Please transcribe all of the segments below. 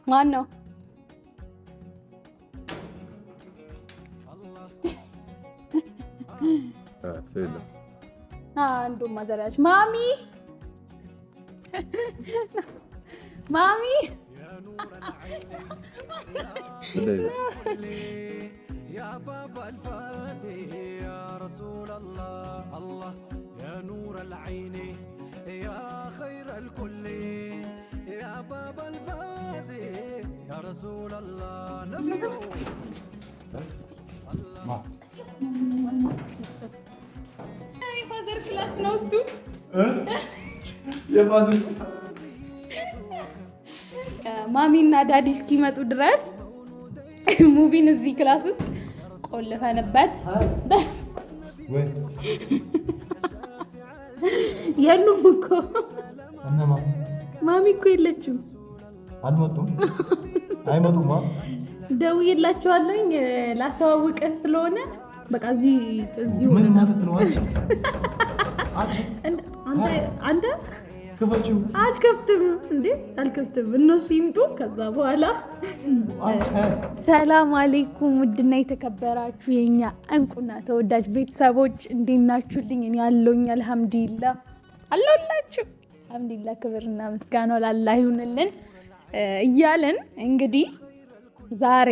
ማን ነው? سيلا عنده مزرعة مامي مامي يا بابا الفاتح يا رسول الله الله يا نور العين يا خير الكل يا بابا الفاتح يا رسول الله نبي فازر كلاس نوسو يا فاضل ማሚ እና ዳዲ እስኪመጡ ድረስ ሙቪን እዚህ ክላስ ውስጥ ቆልፈንበት وين የሉም እኮ انا ما ማሚ እኮ የለችም አልመጡም አይመጡም ደውዬላቸዋለሁ ላስተዋውቅህ ስለሆነ በቃ እዚህ ምን ማለት ነው አንተ ክፈችው አልከፍትም እንዴ አልከፍትም እነሱ ይምጡ ከዛ በኋላ ሰላም አለይኩም ውድና የተከበራችሁ የኛ እንቁና ተወዳጅ ቤተሰቦች እንዴት ናችሁልኝ እኔ ያለሁኝ አልহামዱሊላህ አለሁላችሁ አልহামዱሊላህ ክብርና ምስጋና ለአላህ ይሁንልን እያለን እንግዲህ ዛሬ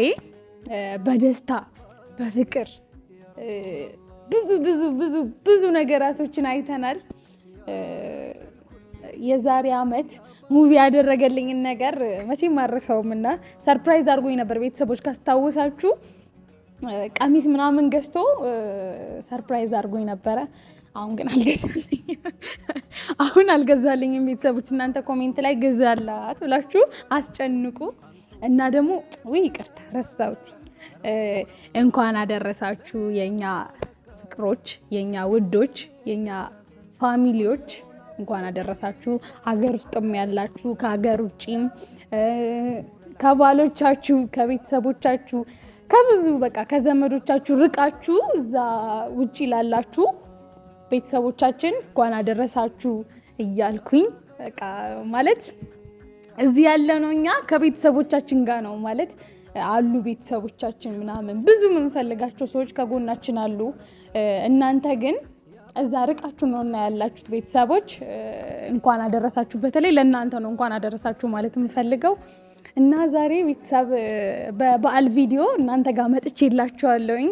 በደስታ በፍቅር ብዙ ነገራቶችን አይተናል የዛሬ አመት ሙቪ ያደረገልኝ ነገር መቼም ማረሳውምና ሰርፕራይዝ አድርጎኝ ነበር ቤተሰቦች ካስታወሳችሁ ቀሚስ ምናምን ገዝቶ ሰርፕራይዝ አድርጎኝ ነበር አሁን ግን አልገዛልኝም ቤተሰቦች እናንተ ኮሜንት ላይ ገዛላት ብላችሁ አስጨንቁ እና ደግሞ ወይ ይቅርታ ረሳሁት እንኳን አደረሳችሁ የኛ ፍቅሮች የኛ ውዶች የኛ ፋሚሊዎች እንኳን አደረሳችሁ ሀገር ውስጥም ያላችሁ ከሀገር ውጪም ከባሎቻችሁ ከቤተሰቦቻችሁ ከብዙ በቃ ከዘመዶቻችሁ ርቃችሁ እዛ ውጪ ላላችሁ ቤተሰቦቻችን እንኳን አደረሳችሁ እያልኩኝ በቃ ማለት እዚህ ያለነው እኛ ከቤተሰቦቻችን ጋር ነው ማለት አሉ ቤተሰቦቻችን ምናምን ብዙ የምንፈልጋቸው ሰዎች ከጎናችን አሉ እናንተ ግን እዛ ርቃችሁ ነውና ያላችሁት ቤተሰቦች እንኳን አደረሳችሁ በተለይ ለእናንተ ነው እንኳን አደረሳችሁ ማለት የምፈልገው እና ዛሬ ቤተሰብ በበዓል ቪዲዮ እናንተ ጋር መጥቼላችኋለሁኝ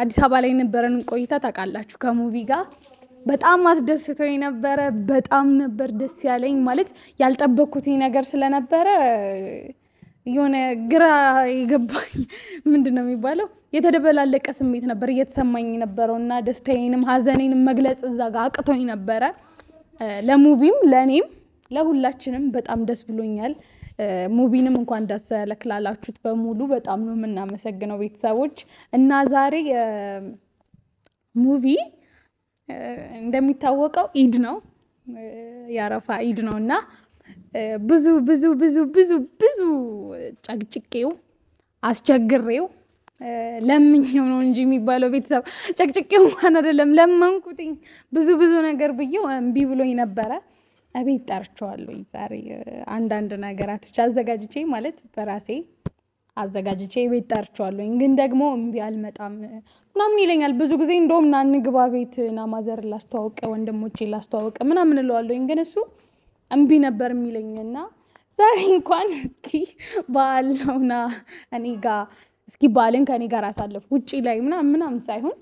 አዲስ አበባ ላይ ነበረን ቆይታ ታውቃላችሁ ከሙቪ ጋር በጣም አስደስቶኝ ነበር በጣም ነበር ደስ ያለኝ ማለት ያልጠበቅኩት ነገር ስለነበረ የሆነ ግራ ይገባኝ ምንድነው የሚባለው የተደበላለቀ ስሜት ነበር እየተሰማኝ ነበርውና ደስታዬንም ሀዘኔንም መግለጽ እዛ ጋር አቅቶኝ ነበር ለሙቪም ለኔም ለሁላችንም በጣም ደስ ብሎኛል ሙቪንም እንኳን ደስ ያለክላላችሁት በሙሉ በጣም ነው የምናመሰግነው ቤተሰቦች እና ዛሬ ሙቪ እንደሚታወቀው ኢድ ነው ያረፋ ኢድ ነውና ብዙ ጨቅጭቄው አስቸግሬው ለምኜው ነው እንጂ የሚባለው ቤተሰብ ጨቅጭቄው እንኳን አይደለም ለመንኩትኝ ብዙ ነገር ብዬው እምቢ ብሎኝ ነበር አቤት ጠርቻለሁ ዛሬ አንዳንድ ነገራቶች አዘጋጅቼ ማለት በራሴ አዘጋጅቼ ቤት ጠርቻለሁ ግን ደግሞ እምቢ አልመጣም ምናምን ይለኛል ብዙ ጊዜ እንደውም ና እንግባ ቤት ና ማዘር ላስተዋውቀ ወንድሞቼ ላስተዋውቀ ምናምን እለዋለሁ ግን እሱ እምቢ ነበር የሚለኝና ዛሬ እንኳን እስኪ በዓል ነውና እኔ ጋር እስኪ በዓልን ከኔ ጋር አሳልፍ ውጪ ላይ ምናምን ሳይሆን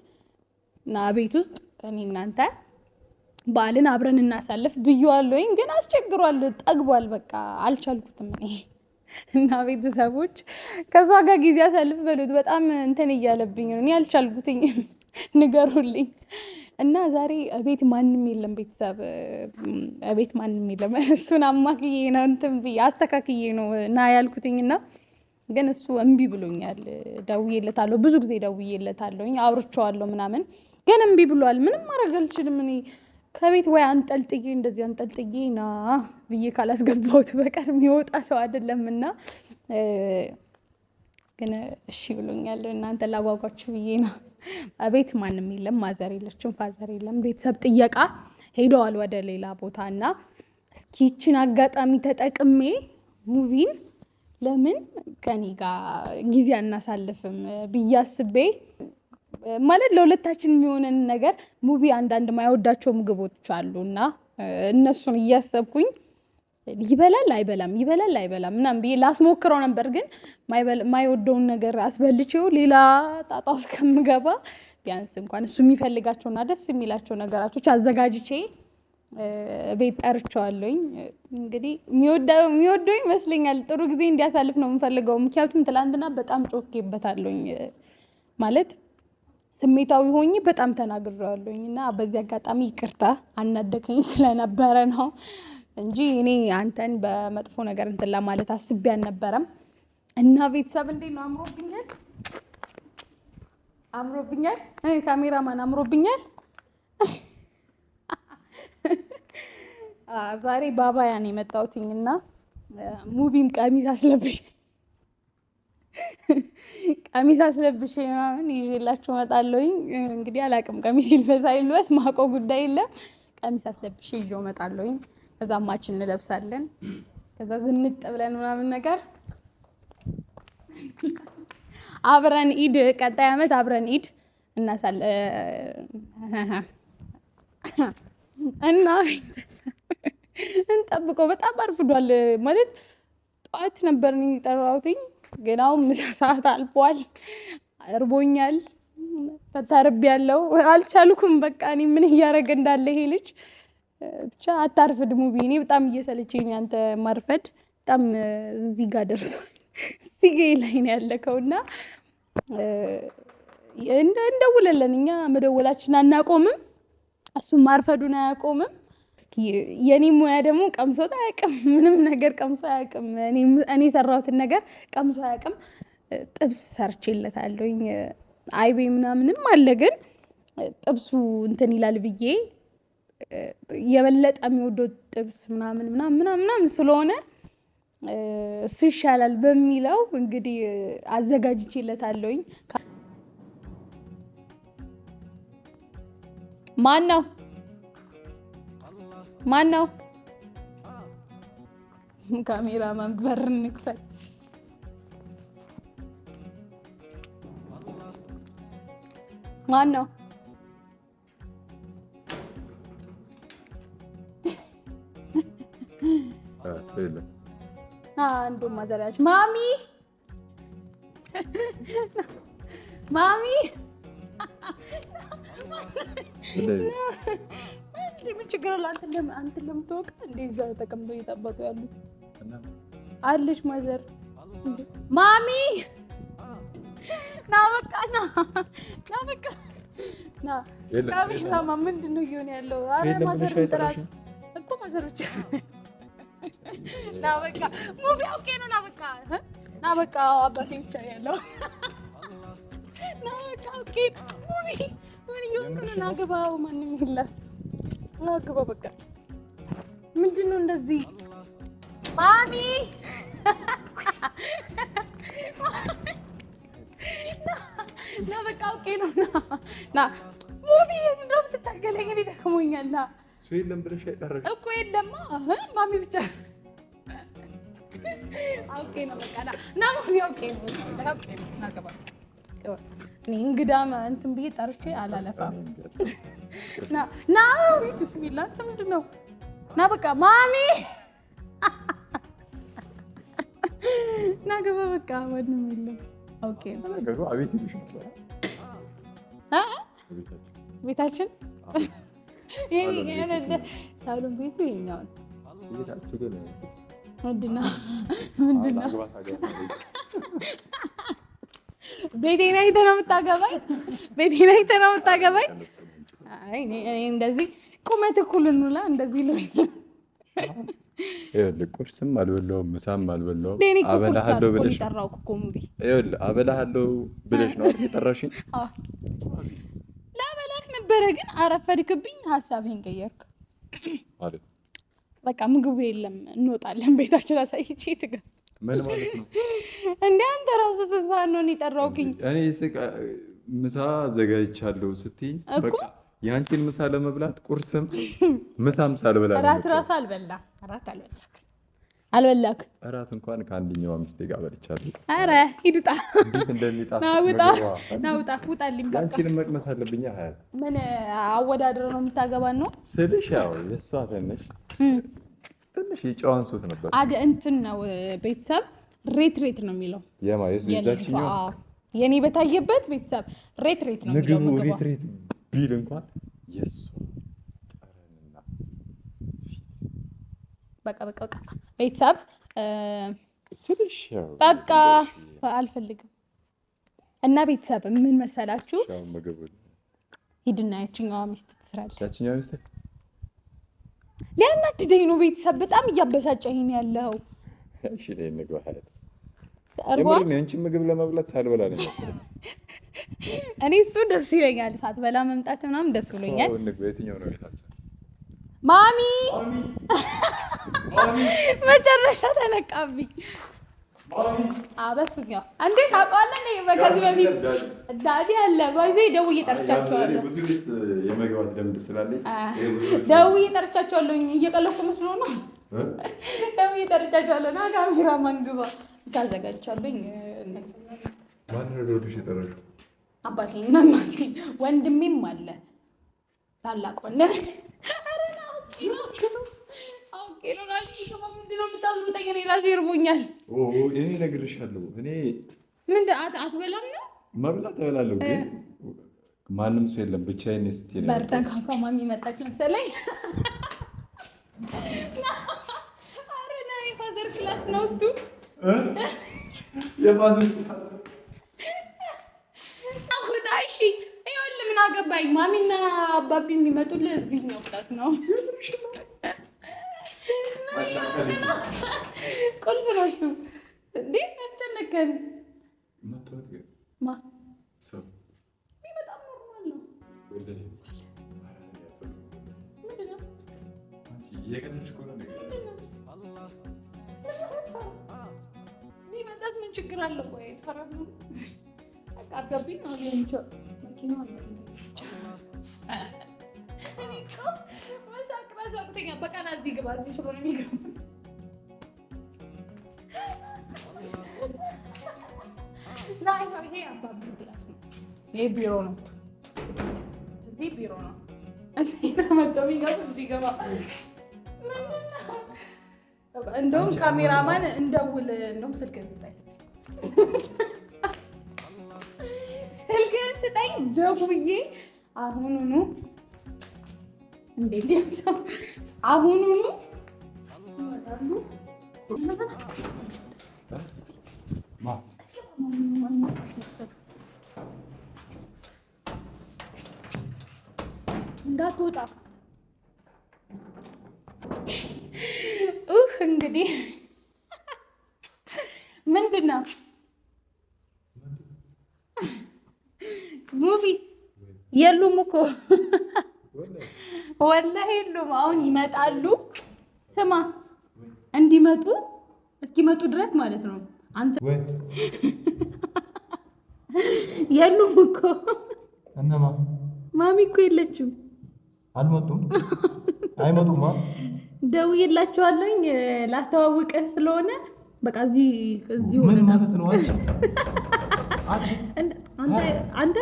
ና ቤት ውስጥ እኔ እናንተ በዓልን አብረን እናሳልፍ ብየዋለሁኝ ግን አስቸግሯል ጠግቧል በቃ አልቻልኩትም እኔ እና ቤተሰቦች ከዛ ጋር ጊዜ አሳልፍ በሉት በጣም እንትን እያለብኝ ነው እኔ አልቻልኩትኝ ንገሩልኝ እና ዛሬ ቤት ማንንም የለም ቤተሰብ ቤት ማንንም የለም እሱን አማክዬ ነው እንትን አስተካክዬ ነው ና ያልኩትኝና ግን እሱ እምቢ ብሎኛል ደውዬለታለሁ ብዙ ጊዜ ደውዬለታለሁኝ አውርቼዋለሁ ምናምን ግን እምቢ ብሏል ምንም ማድረግ አልችልም እኔ ከቤት ወይ አንጠልጥዬ እንደዚህ አንጠልጥዬ ና ብዬ ካላስገባሁት በቀር የሚወጣ ሰው አይደለምና ግን እሺ ብሎኛል እናንተ ላጓጓችሁ ብዬ ነው ቤት ማንንም የለም ማዘር የለችም ፋዘር የለም ቤተሰብ ጥየቃ ሄደዋል ወደ ሌላ ቦታና እስኪችን አጋጣሚ ተጠቅሜ ሙቪን ለምን ከኔ ጋር ጊዜ አናሳልፍም ብዬ አስቤ ማለት ለሁለታችን የሚሆነን ነገር ሙቪ አንዳንድ ማይወዳቸው ምግቦች አሉና እነሱን እያሰብኩኝ ይበላል አይበላም ምናምን ብዬ ላስሞክረው ነበር። ግን ማይወደውን ነገር አስበልቼው ሌላ ጣጣ ውስጥ ከምገባ ቢያንስ እንኳን እሱ የሚፈልጋቸውና ደስ የሚላቸው ነገራቶች አዘጋጅቼ ቤት ጠርቼዋለሁኝ። እንግዲህ የሚወደው ይመስለኛል። ጥሩ ጊዜ እንዲያሳልፍ ነው የምፈልገው። ምክንያቱም ትላንትና በጣም ጮኬበታለሁኝ ማለት ስሜታዊ ሆኜ በጣም ተናግሬዋለሁኝ እና በዚህ አጋጣሚ ይቅርታ አናደከኝ ስለነበረ ነው እንጂ እኔ አንተን በመጥፎ ነገር እንትን ለማለት አስቤ አልነበረም። እና ቤተሰብ እንዴት ነው? አምሮብኛል። ካሜራማን አምሮብኛል። ዛሬ ባባያ ነው የመጣሁትኝ እና ሙቪም ቀሚስ አስለብሼ ምናምን ይዤላችሁ እመጣለሁኝ። እንግዲህ አላውቅም ቀሚስ ይልበስ ማውቀው ጉዳይ የለም። ቀሚስ አስለብሼ ይዤው እመጣለሁኝ። ከዛ ማችን እንለብሳለን። ከዛ ዝንጥ ብለን ምናምን ነገር አብረን ኢድ ቀጣይ አመት አብረን ኢድ እናሳለ እና እንጠብቀው። በጣም አርፍዷል ማለት ጠዋት ነበር የጠራሁትኝ፣ ግን አሁን ምሳ ሰዓት አልፏል። እርቦኛል፣ ተታርቤያለሁ፣ አልቻልኩም። በቃ እኔ ምን እያደረገ እንዳለ ይሄ ልጅ ብቻ አታርፍድ ሙቪ። እኔ በጣም እየሰለቸኝ አንተ ማርፈድ በጣም እዚህ ጋር ደርሷል። እዚህ ጋር ላይ ነው ያለከውና እንደውለለን እኛ መደወላችን አናቆምም፣ እሱ ማርፈዱን አያቆምም። እስኪ የኔ ሙያ ደግሞ ቀምሶት አያውቅም፣ ምንም ነገር ቀምሶ አያውቅም። እኔ ሰራሁትን ነገር ቀምሶ አያውቅም። ጥብስ ሰርቼለታለሁኝ፣ አይቤ ምናምንም አለ። ግን ጥብሱ እንትን ይላል ብዬ የበለጠ የሚወደው ጥብስ ምናምን ስለሆነ እሱ ይሻላል በሚለው እንግዲህ አዘጋጅቼለታለሁኝ። ማን ነው? ካሜራማን በር እንክፈት። ማን ነው? አንዱ ማዘራች ማሚ ምን ችግር አለ? አንተ ለምትወቅ እንደዛ ተቀምጦ እየጠበቁ ያሉት አለች ማዘር። ማሚ ና በቃ ካሜራማ ምንድን ነው እየሆነ ያለው? አረ ማዘር ጥራት እኮ ማዘሮች ና በቃ ሙቪ ኦኬ ነው። ና በቃ አባቴ ብቻ ያለው ና በቃ ኦኬ ሙቪ ምን እየሆንክ ነው? ና ግባ፣ ማንም የለም። ና ግባ በቃ። ምንድን ነው እንደዚህ? ማሚ ና በቃ ኦኬ ነው። ና ሙቪ እንደው ትታገለኝ እኔ ደክሞኛል። ና እሱ የለም ብለሽ አይጠራሽ እኮ የለማ። ማሚ ብቻ ኦኬ ነው በቃ ና ማሚ ኦኬ ነው። ና ግባ። እኔ እንግዳም እንትን ብዬ ጠርቼ አላለፋም። ና ቢስሚላህ አንተ ምንድን ነው? ና በቃ ማሚ ና ግባ በቃ። ማንም የለም። ኦኬ ነው ነገሩ። አቤት ይልሽ ነበር ቤታችን ሳሎን ቤቱ የኛው ነው። ምንድን ነው ቤቴን አይተህ ነው የምታገባኝ? አይ እኔ እንደዚህ ቁመት እኩል እንውላ እንደዚህ ነው። ይኸውልህ ቁርስም አልበላሁም ምሳም አልበላሁም። አበላሃለሁ ብለሽ ጠራው እኮ ሙቢ። ይኸውልህ አበላሃለሁ ብለሽ ነው አይደል የጠራሽኝ? አዎ ላበላክ ነበረ ግን አረፈድክብኝ። ሀሳብህን ቀየርክ ማለት በቃ ምግቡ የለም እንወጣለን። ቤታችን አሳይቼ ትገባ ምን ማለት ነው እንዴ? አንተ ራስህ ተሳን ነው የጠራውክኝ። እኔ ምሳ አዘጋጅቻለሁ ስትይኝ በቃ ያንቺን ምሳ ለመብላት ቁርስም ምሳም ሳልበላ እራት ራሱ አልበላም። አልበላክ እራት እንኳን ከአንደኛው ሚስቴ ጋር በልቻለሁ። ኧረ ሂድጣ እንዴት እንደሚጣፍጥ ናውጣ ውጣልኝ። በቃ አንቺንም መቅመስ አለብኝ። ሀያት ምን አወዳድረው ነው የምታገባን ነው ስልሽ፣ ያው የእሷ ትንሽ የጨዋን ሱት ነበር። እንትን ነው ቤተሰብ ሬት ነው የሚለው የዛችኛው የኔ በታየበት ቤተሰብ ሬት ነው የሚለው ምግቡ ሬት ቢል እንኳን የእሱ ጠረንና በቃ ቤተሰብ ስልሽ በቃ አልፈልግም። እና ቤተሰብ ምን መሰላችሁ? ሂድና ያችኛዋ ሚስት ትስራለች። ያችኛዋ ሚስት ሊያናድደኝ ነው ቤተሰብ፣ በጣም እያበሳጨኝ ነው ያለው። እሺ ላይ እንግባ ሀያት የምር አንቺ ምግብ ለመብላት ሳልበላ ነው የመጣሁት። እኔ እሱ ደስ ይለኛል፣ ሳትበላ መምጣት ምናምን ደስ ብሎኛል። የትኛው ነው ቤታችን? ማሚ መጨረሻ ተነቃብኝ። አበሱኛው እንዴት ታውቀዋለህ? ከዚህ በፊት ዳዲ አለ ባይዘ ደውዬ ጠርቻቸዋለሁ። ብዙ ቤት የመግባት ልምድ ስላለኝ ደውዬ ጠርቻቸዋለሁ። እየቀለድኩ መስሎ ነው። ደውዬ ጠርቻቸዋለሁ። ና ካሜራማን ግባ ሳዘጋጃለኝ። ማን ነው ደውልሽ የጠራሽው? አባቴ እና እናቴ ወንድሜም አለ ታላቅ ወንድም። ኦኬ ነው ራሱ ምንድን ነው የምታዝሩጠኝ? እኔ ራሴ ይርቦኛል። እኔ እነግርሻለሁ። እኔ ምንድን አትበላም ነው? መብላት እበላለሁ፣ ግን ማንም ሰው የለም ብቻዬን ስትይ ነው። በርተን ካማሚ መጣች መሰለኝ። ኧረ ነው የፋዘር ክላስ ነው እሱ። የፋዘር እሺ ይኸውልህ ምን አገባኝ። ማሚና አባቢ የሚመጡልህ እዚህኛው ክላስ ነው። ቁልፍ ነው እሱ። እንዴ ያስጨነቀን በጣም ኖርማል ነው። ምንድን ነው ቢመጣስ ምን ችግር አለው? ቆይ ተፈራም ነው አጋቢ ነው የሚለው መኪናው ነው። መሳቅራሳቅተኛ በቃና እዚህ ግባ እዚህ ስለሆነ የሚገባ ናይ ይሄ አባቢ ክላስ ነው። ይሄ ቢሮ ነው። እዚህ ቢሮ ነው። እዚህ ተመጣጣሚ ጋር እዚህ ገባ። እንደውም ካሜራማን እንደውል እንደውም ስልክህን ስጠኝ ደውዬ አሁኑኑ እንዴት ያሰው አሁኑኑ ይመጣሉ። እንዳትወጣ እንግዲህ ምንድን ነው ሙቪ የሉም እኮ ወላሂ የሉም። አሁን ይመጣሉ። ስማ እንዲመጡ እስኪመጡ ድረስ ማለት ነው። አንተ የሉም እኮ እነማ ማሚ እኮ የለችም። አልመጡም። አይመጡም። ደውዬላቸዋለሁኝ ላስተዋውቅህ ስለሆነ በቃ እዚህ ምን ማለት ነው? አንተ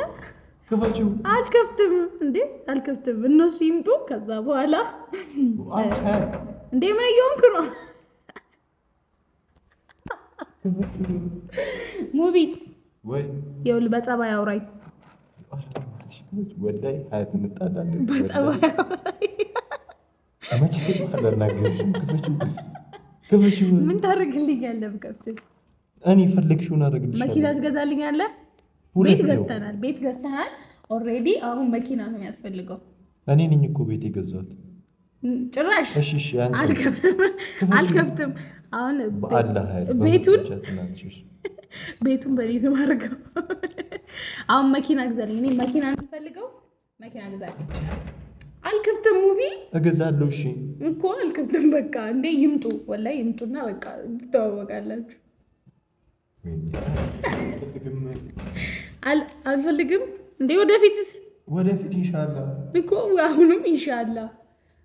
ክፈችው። አልከፍትም እንዴ አልከፍትም። እነሱ ይምጡ። ከዛ በኋላ እንዴ ምን እየሆንክ ነው? ሙቪ ወይ ይኸውልህ በጸባይ አውራኝ። ወላሂ ሀያት እንጣላለን። በጸባይ አውራኝ። መቼ አላናገርሽም? ክፈችው። ምን ታደርግልኛለህ ብከፍትህ? እኔ ፈለግሽውን አደርግልሻለሁ። መኪና ትገዛልኛለህ? ቤት ገዝተሃል ኦልሬዲ። አሁን መኪና ነው የሚያስፈልገው። እኔ ነኝ እኮ ቤት የገዛሁት። ጭራሽ እሺ አልከፍትም። አሁን ቤቱን በኔ ስም አድርገው። አሁን መኪና ግዛልኝ። እኔ መኪና ነው የምፈልገው። መኪና ግዛልኝ። አልከፍትም። ሙቪ እገዛለሁ። እሺ እኮ አልከፍትም። በቃ እንዴ ይምጡ፣ ወላሂ ይምጡና በቃ ትተዋወቃላችሁ። አልፈልግም እንዴ ወደፊት ኢንሻአላህ እኮ አሁንም ኢንሻአላህ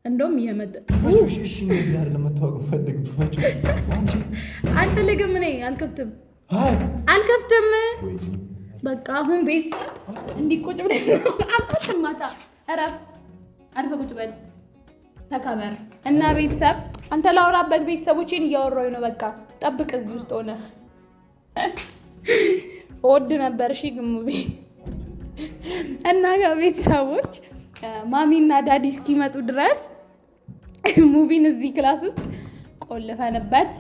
እንደውም የመጣ እሺ እንደዚህ አይደለም መታወቅ ፈልግባችሁ አንቺ አልፈልግም እኔ አልከፍትም በቃ አሁን ቤት እንዲቆጭ ብለህ አጥተማታ አርፈ ቁጭ በል ተከበር እና ቤተሰብ አንተ ላውራበት ቤተሰቦቼን እያወራሁኝ ነው በቃ ጠብቅ እዚህ ውስጥ ሆነ ወድ ነበር እሺ ግሙቢ እና ቤተሰቦች ማሚና ዳዲ እስኪመጡ ድረስ ሙቪን እዚህ ክላስ ውስጥ ቆልፈንበት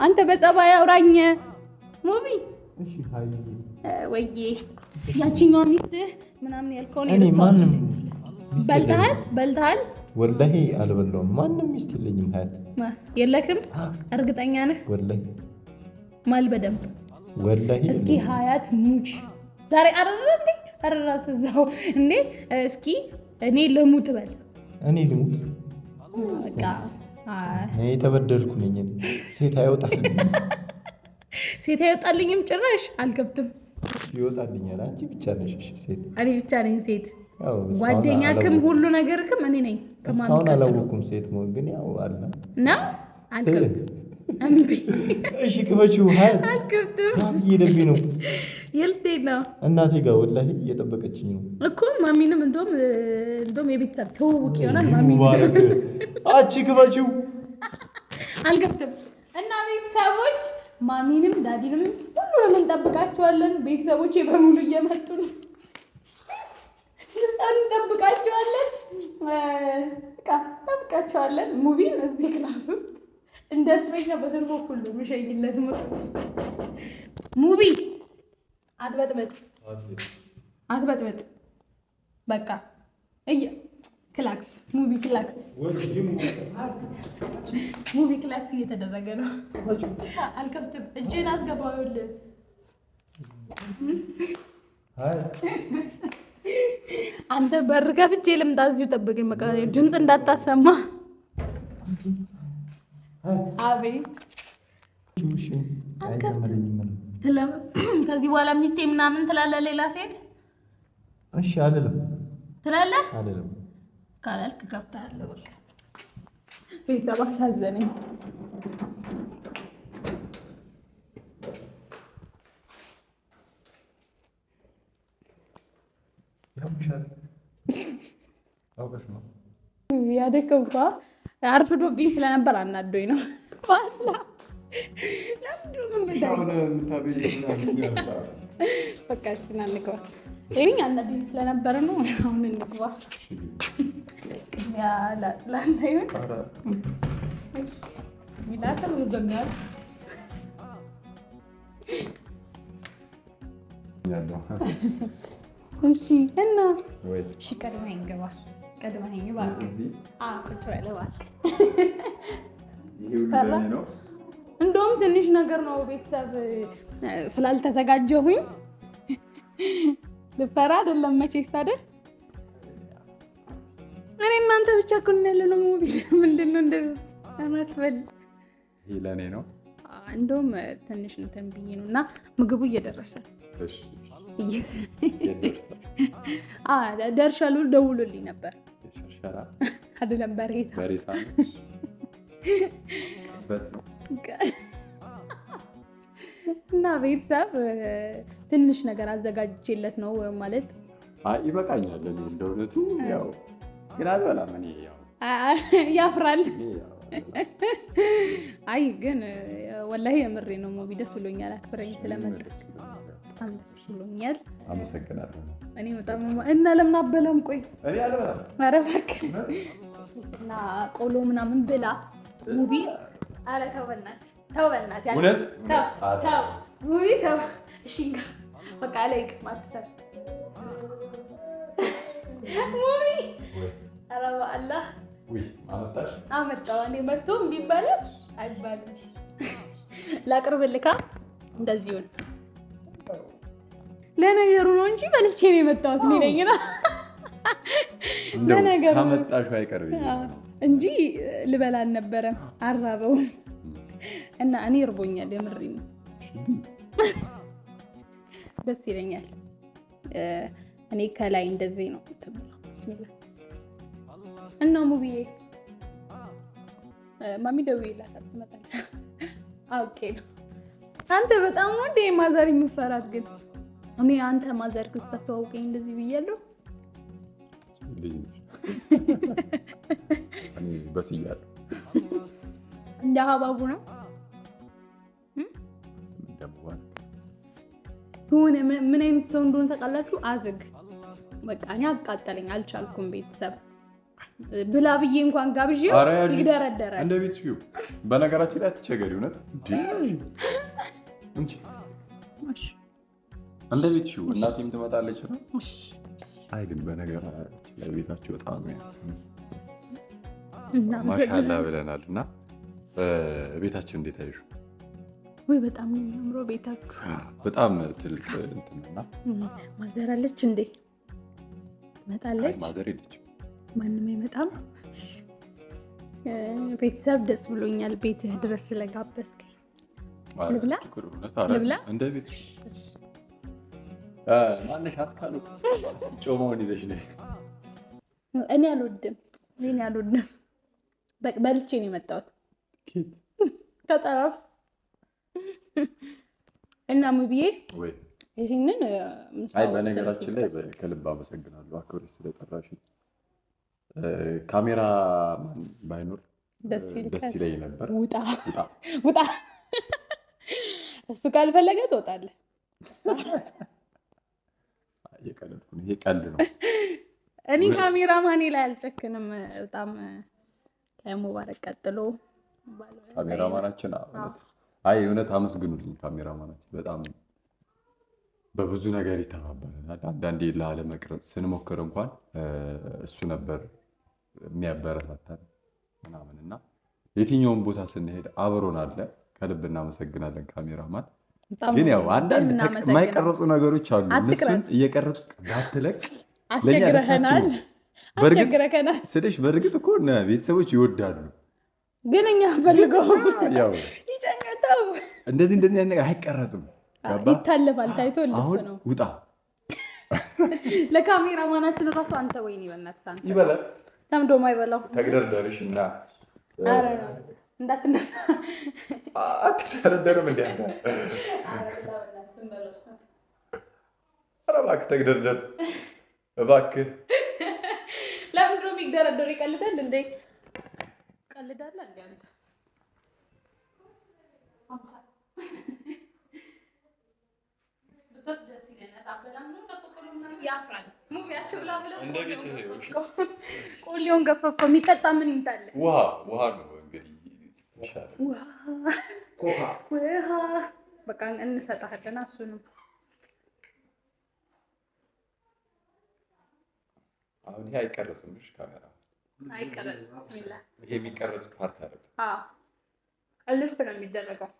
አንተ በጸባይ አውራኝ ሙቪ እሺ ሃይ ወይዬ ያቺኛው ሚስት ምናምን ያልከው ነው እኔ ማንንም በልተሃል ወላሂ አልበላሁም ማንንም ሚስት የለኝም ሀያት የለክም እርግጠኛ ነህ ወላሂ ማል በደንብ ወላሂ እስኪ ሀያት ሙች ዛሬ አረረንዴ አረራስ እዛው እንዴ እስኪ እኔ ልሙት በል እኔ ልሙት በቃ እኔ ተበደልኩ ነኝ ሴት አይወጣልኝም ጭራሽ አልከብትም ይወጣልኛል አንቺ ብቻ ነሽ ሴት እኔ ብቻ ነኝ ሴት ጓደኛክም ሁሉ ነገርክም እኔ ነኝ ከማን አላወኩም ሴት ነው ግን ያው አለ እና አልከብትም አምቢ እሺ ክፈችው ሃይ አልከብትም ሳቢ ይደብኝ ነው ይልቴ ነው እናቴ ጋር ወላሂ እየጠበቀችኝ ነው እኮ ማሚንም እንደውም የቤተሰብ ተውውቅ ይሆናል ማሚ አቺ ክፈችው አልከብትም እና ቤተሰቦች ማሚንም ዳዲንም ሁሉንም እንጠብቃቸዋለን ቤተሰቦቼ በሙሉ እየመጡ ነው እንጠብቃቸዋለን እንጠብቃቸዋለን ሙቪን እዚህ ክላስ ውስጥ እንደ እስረኛ በስልኩ ሁሉ ምሸይለት ሙቪ አትበጥበጥ በቃ ክላክስ ሙቪ ክላክስ እየተደረገ ነው አልከብትም እጄን አስገባው ይኸውልህ አንተ በር ከፍቼ ልምጣ እዚሁ ጠብቀኝ በቃ ድምፅ እንዳታሰማ አቤት ከዚህ በኋላ ሚስቴ ምናምን ትላለህ ሌላ ሴት እሺ አይደለም ትላለህ አይደለም ካላልክ ከፍታለሁ በቃ ቤተሰብ አሳዘነኝ ያደከምኳ አርፍዶብኝ ስለነበር አናዶኝ ነው ዋላ በቃ ስናንከው ይሄን አናዶኝ ስለነበር ነው አሁን እንግባ ያ ላንተ ይሁን እሺ ሚላተር ወደኛል እሺ እና እሺ ቀድመህ እንገባ ቀድመህ እባክህ ቁጭ በል እባክህ እንደውም ትንሽ ነገር ነው ቤተሰብ ስላልተዘጋጀሁኝ ልፈራ አይደለም መቼስ አይደል እኔ እናንተ ብቻ እኮ ነው ያለነው ሙቪ ምንድነው እንደዚህ አማትበል ይሄ ለኔ ነው እንደውም ትንሽ እንትን ብዬ ነው እና ምግቡ እየደረሰ እሺ ደርሻሉ ደውሎልኝ ነበር ሸርሸራ አይደለም በሬሳ እና ቤተሰብ ትንሽ ነገር አዘጋጅቼለት ነው ማለት ይበቃኛል እንደውነቱ ያው ግን አልበላም እኔ ያው ያፍራል አይ ግን ወላሂ የምሬ ነው ሙቪ ደስ ብሎኛል አክብረኝ ስለመጣ በጣም ደስ ብሎኛል አመሰግናለሁ እኔ በጣም እና ለምን አበላም ቆይ እኔ አልበላም ኧረ እባክህ እና ቆሎ ምናምን ብላ ሙቪ ኧረ ተው በእናትህ እውነት ተው ሙቪ ተው እሺ በቃ ላይክ ማጥተር ሙቪ ኧረ በአላህ ወይ አመጣው እኔ መጥቶ ቢባል አይባልም ላቅርብልካ እንደዚሁን ለነገሩ ነው እንጂ በልቼ ነው የመጣሁት እኔ ነኝና ለነገሩ ታመጣሽው አይቀርም እንጂ ልበላ አልነበረም አራበውም እና እኔ እርቦኛል የምሬ ነው ደስ ይለኛል እኔ ከላይ እንደዚህ ነው ተብሎ ቢስሚላህ እና ሙብዬ ማሚ ደውዬላታል ትመጣለች። ኦኬ ነው። አንተ በጣም ወንዴ ማዘር የምፈራት ግን እኔ አንተ ማዘር ክስተዋውቀኝ እንደዚህ ብያለሁ። እኔ በስያለሁ እንደ ሀባቡ ነው ሆነ። ምን አይነት ሰው እንደሆነ ታውቃላችሁ? አዝግ በቃ እኔ አቃጠለኝ፣ አልቻልኩም። ቤተሰብ ብላ ብዬ እንኳን ጋብዤው ይደረደራል። እንደ ቤት ሲዩ በነገራችን ላይ አትቸገሪ እውነት እንጂ እንደ ቤት ሲዩ እናቴም ትመጣለች ነው። አይ ግን በነገራችን ላይ ቤታችሁ በጣም ማሻአላ ብለናል እና ቤታችን እንዴት አይሹ? ወይ በጣም ነው የሚያምረው ቤታችሁ። በጣም ትልቅ እንትንና ማዘር አለች እንዴ? ትመጣለች? ማዘር የለችም። ማንም አይመጣም። ቤተሰብ ደስ ብሎኛል ቤትህ ድረስ ስለጋበዝከኝ። ልብላ ልብላ እንደ ቤት ማነሽ አስካሉ ጮማውን ይዘሽ ነይ። እኔ አልወድም በልቼ ነው የመጣሁት ከጠረፍ እና ሙብዬ ወይ ይሄንን አይ በነገራችን ላይ ከልብ አመሰግናለሁ አክብረሽ ስለጠራሽ። ካሜራ ባይኖር ደስ ይለኝ ነበር። ውጣ እሱ ካልፈለገ ትወጣለህ። ይሄ ቀልድ ነው። እኔ ካሜራ ማኔ ላይ አልጨክንም። በጣም ከሙባረክ ቀጥሎ ካሜራማናችን አይ እውነት አመስግኑልኝ። ካሜራማናችን በጣም በብዙ ነገር ይተባበረናል። አንዳንዴ ላለመቅረጽ ስንሞክር እንኳን እሱ ነበር የሚያበረታታን ምናምን እና የትኛውን ቦታ ስንሄድ አብሮን አለ። ከልብ እናመሰግናለን ካሜራማን። ግን ያው አንዳንድ የማይቀረጹ ነገሮች አሉ። እነሱን እየቀረጽክ ባትለቅ አስቸግረኸናል። ስልሽ በእርግጥ እኮ ቤተሰቦች ይወዳሉ፣ ግን እኛ ፈልገው ያው ይጨኛታው እንደዚህ ነገር አይቀረጽም። ይታለፋል። ታይቶ ልፍ ነው። ውጣ ለካሜራማናችን ራሱ አንተ ወይኔ በእናትህ አንተ ይበላል። ለምዶ ማይበላው ተግደርደርሽና አረ እንዳትነሳ አትደረደርም እንዴ አንተ? አረ እባክህ ተግደርደር እባክህ። ለምንድን ነው የሚደረደር? ይቀልዳል እንዴ? ቀልዳል እንዴ አንተ? በጣም ደስ ይለናል። አበላም ነው ተቆጥሮና ያፍራል። ሙቢያችሁ ብላ ብላ ቆሊዮን ገፈፈው። የሚጠጣ ምን ይምጣል? ውሃ ነው እንግዲህ ይሻላል። ውሃ በቃ እንሰጣለን። እሱንም አሁን ይሄ አይቀረጽም። እሺ ካሜራ አይቀረጽም። ቢስሚላህ ይሄ የሚቀረጽ ፓርት አይደለም። ቀልፍ ነው የሚደረገው።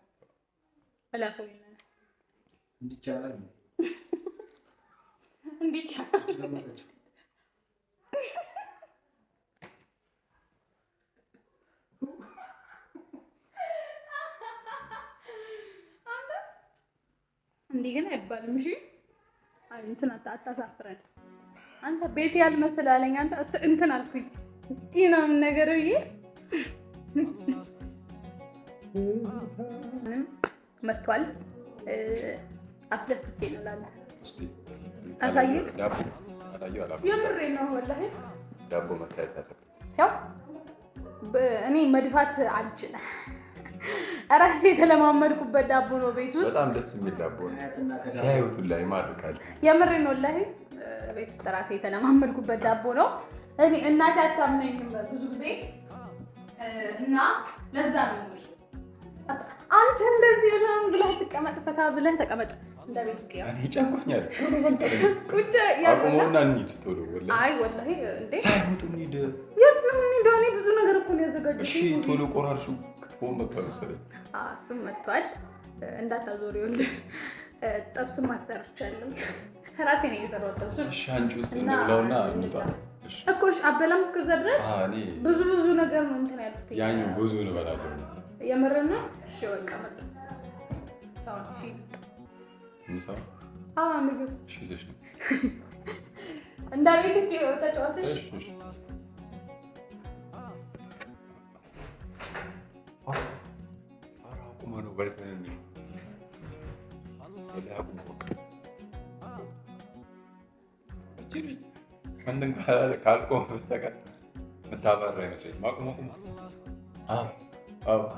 አላፈው ይላል እንዲቻላል እንዲህ ግን አይባልም። እሺ አይ እንትን አታሳፍረን። አንተ ቤት ያልመሰላለኝ አንተ እንትን አልኩኝ ዲናም ነገር ይሄ መጥቷል። አስደስቼ ነው ላለ አሳየኝ። ዳቦ አላየው አላየው የምሬ ነው ወላሂ ዳቦ መታየት አለበት። ያው እኔ መድፋት አልችልም። እራሴ የተለማመድኩበት ዳቦ ነው ቤት ውስጥ። በጣም ደስ የሚል ዳቦ ነው። ሲያዩት ላይ ማርካል። የምሬ ነው ወላሂ ቤት ውስጥ እራሴ የተለማመድኩበት ዳቦ ነው። እኔ እናቴ አታምነኝም ብዙ ጊዜ እና ለዛ ነው አንተ እንደዚህ ብለህ ተቀመጥ፣ ፈታ ብለህ ተቀመጥ። እንደቤት ነው እኔ ጨንቆኛል። ቁጭ አቁመውና እንሂድ ቶሎ። ወላሂ አይ ወላሂ እንዴ ሳይወጡ እንሂድ። የት ነው የምንሄደው? እኔ ብዙ ነገር እኮ ነው ያዘጋጀሁት። እሺ ቶሎ ቆራርሹ። ፎም መጥቷል መሰለኝ። እሱም መጥቷል። እንዳታዞሪው ጥብስ ማሰርቻለሁ። ራሴ ነኝ የሰራሁት ጥብስ። እሺ አንቺስ እንብላውና እንውጣ እኮ። እሺ አበላም እስከዛ ድረስ ብዙ ነገር ነው እንትን ያልኩት። ያኛው ብዙ እንበላለን። የምርና እሺ በቃ መጣ ሳውንድ ፊልም ምሳው ምግብ እሺ ዘሽ ነው እንዳቤት ተጫዋቾች በልተን ምንም ካልቆመ በስተቀር የምታበራ አይመስለኝም። አቁም አቁም።